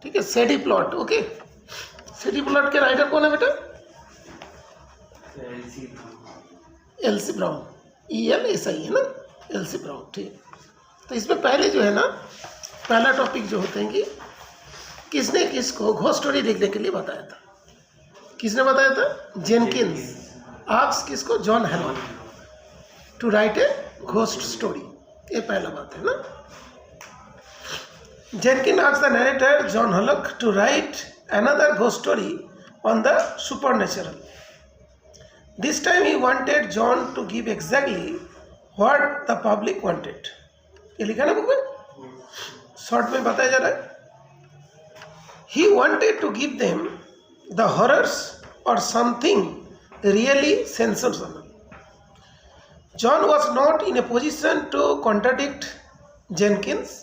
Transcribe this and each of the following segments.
ठीक है, shady plot. Okay, shady plot के राइटर कौन है बेटा? एलसी ब्राउन, ELSI है ना, एलसी ब्राउन। ठीक, तो इसमें पहले जो है ना, पहला टॉपिक जो होते हैं कि किसने किसको घोस्ट स्टोरी लिखने के लिए बताया था? किसने बताया था? जेनकिंस आस्क्ड किसको? John Hallock to write a ghost story. ये पहला बात है ना। जेनकिन asked the narrator John Hallock to write another ghost story on the supernatural. This time he wanted John to give exactly what the public wanted. ये लिखा ना book में, short में बताया जा रहा है। He wanted to give them the horrors or something really sensational. John was not in a position to contradict Jenkins.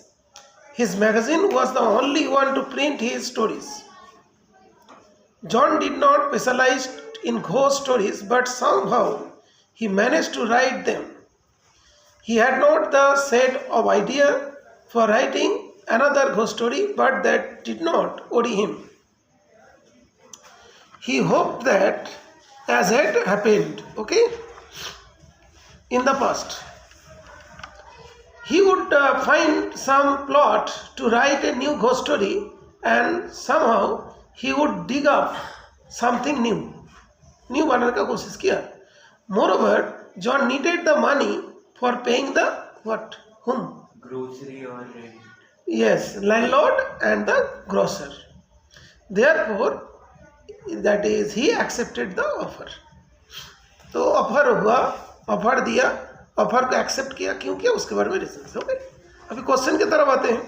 His magazine was the only one to print his stories. John did not specialize in ghost stories, but somehow he managed to write them. He had not the set of idea for writing another ghost story, but that did not worry him. He hoped that, as had happened, okay, in the past, he would find some plot to write a new ghost story, and somehow he would dig up something new. New बनाने का कोशिश किया. Moreover, John needed the money for paying the what? Whom? Grocery or rent. Yes, landlord and the grocer. Therefore, that is, he accepted the offer. तो offer हुआ, offer दिया, offer को accept किया। क्यों किया? उसके बारे में रीजन। ओके, अभी क्वेश्चन की तरफ आते हैं।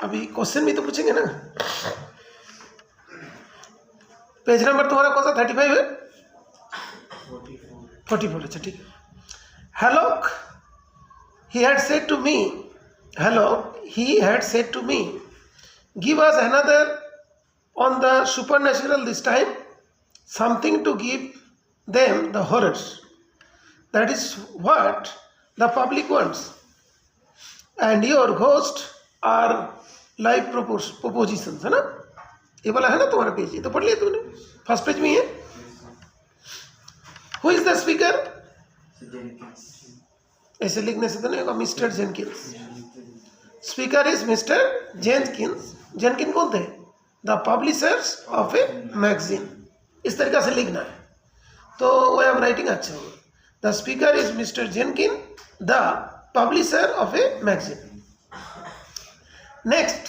अभी क्वेश्चन भी तो पूछेंगे ना। पेज नंबर तुम्हारा कौन सा? 35 है? 44। अच्छा ठीक है। Hallock, he had said to me, give us another on the supernatural this time, something to give them the horrors. That is what the public wants. And your ghosts are live propositions, है ना? ये वाला है ना तुम्हारा page? ये तो पढ़ लिया तुमने, फर्स्ट पेज में है। Who is the speaker? ऐसे लिखने से तो नहीं होगा। Mister Jenkins, speaker is mister Jenkins. जेनकिन कौन थे? The publishers of a magazine. इस तरीका से लिखना है तो वे ऑफ राइटिंग अच्छा होगा। The speaker is mister जेनकिन, the publisher of a magazine. Next,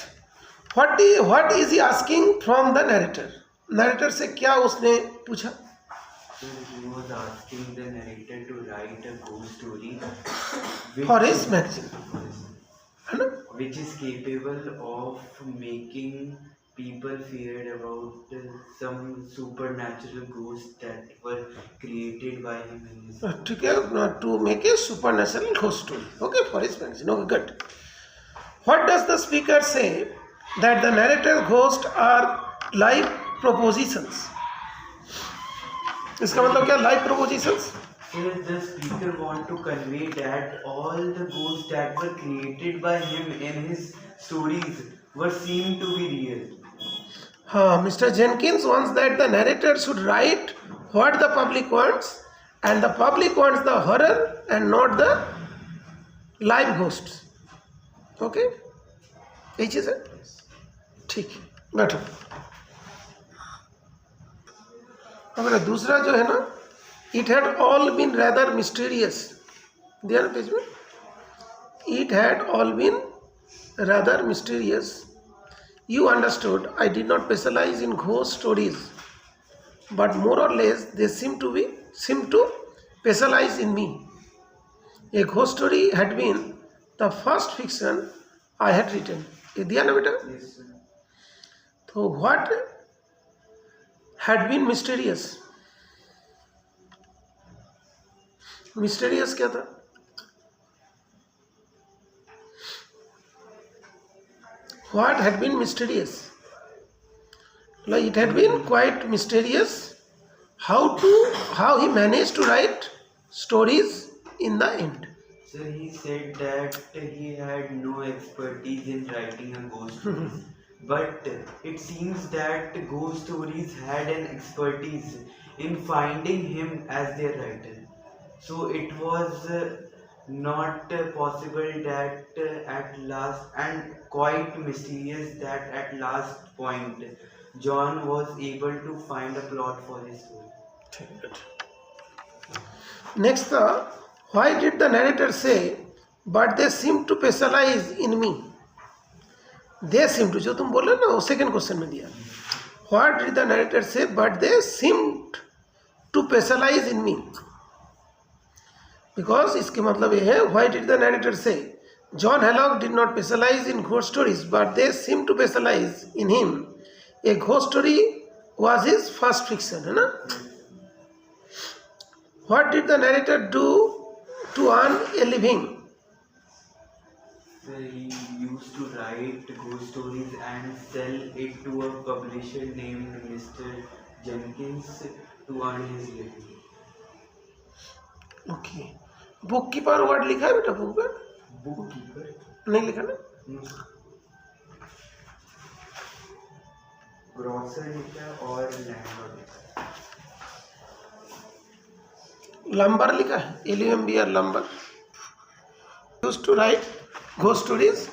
what is he asking from the narrator? Narrator से क्या उसने पूछा? He was asking the narrator to write a ghost story for his magazine, है ना? Which is capable of making people feared about some supernatural ghosts that were created by him in his. ठीक है, to make a supernatural ghost story. Okay, for his magazine. Okay, good. What does the speaker say? That the narrator ghosts are live propositions. इसका मतलब क्या? Live propositions. The speaker want to convey that all the ghosts that were created by him in his stories were seen to be real. हाँ, mister Jenkins wants that the narrator should write what the public wants, and the public wants the horror and not the live ghosts. Okay, यही चीज़ है। ठीक है, बैठो। अब दूसरा जो है ना, it had all been rather mysterious. दिया ना पेज में, it had all been rather mysterious. You understood I did not specialise in ghost stories, but more or less they seem to specialise in me. A ghost story had been the first fiction I had written. ये दिया ना बेटा? तो what had been mysterious? Mysterious क्या था? What had been mysterious? Like it had been quite mysterious how he managed to write stories in the end. So he said that he had no expertise in writing a ghost story, but it seems that ghost stories had an expertise in finding him as their writer. So it was not possible that at last, and quite mysterious that at last point John was able to find a plot for his story. Next, why did the narrator say, but they seem to specialize in me? They seem to, जो तुम बोले ना वो second question में दिया. What did the narrator say, but they seemed to specialize in me? Because इसके मतलब ये है, why did the narrator say, John Hallock did not specialize in ghost stories, but they seem to specialize in him. A ghost story was his first fiction, है ना? What did the narrator do to earn a living? He used to write ghost stories and sell it to a publisher named Mr. Jenkins to earn his living. Okay. Bookkeeper word लिखा है बेटा book पर? Bookkeeper नहीं लिखा ना? Grocer लिखा और landlord लिखा. लंबर लिखा है, LUMBR lumbar. Used to write ghost stories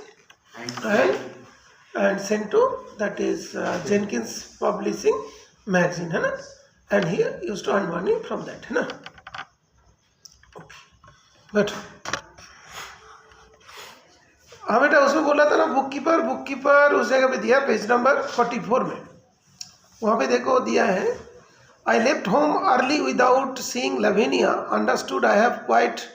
and sent to that is Jenkins Publishing magazine, है ना? And he used to earn money from that, है ना? But हाँ बेटा उसमें बोला था ना बुककीपर उस जगह पे दिया पेज नंबर 44 में. वहाँ पे देखो दिया है, I left home early without seeing Lavinia. Understood I have quite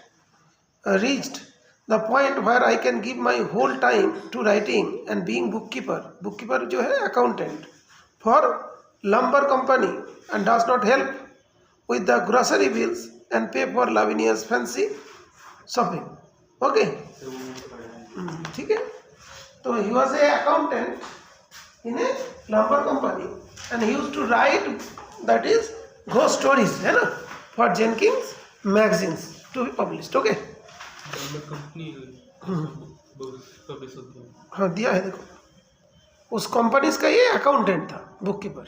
reached the point where I can give my whole time to writing and being bookkeeper. Bookkeeper जो है accountant for lumber company and does not help with the grocery bills and pay for Lavinia's fancy shopping. Okay. ठीक है. तो he was a accountant in a lumber company and he used to write that is ghost stories, है ना, for Jenkins magazines to be published. Okay. Company हाँ दिया है देखो, उस कंपनीज का ये अकाउंटेंट था बुककीपर.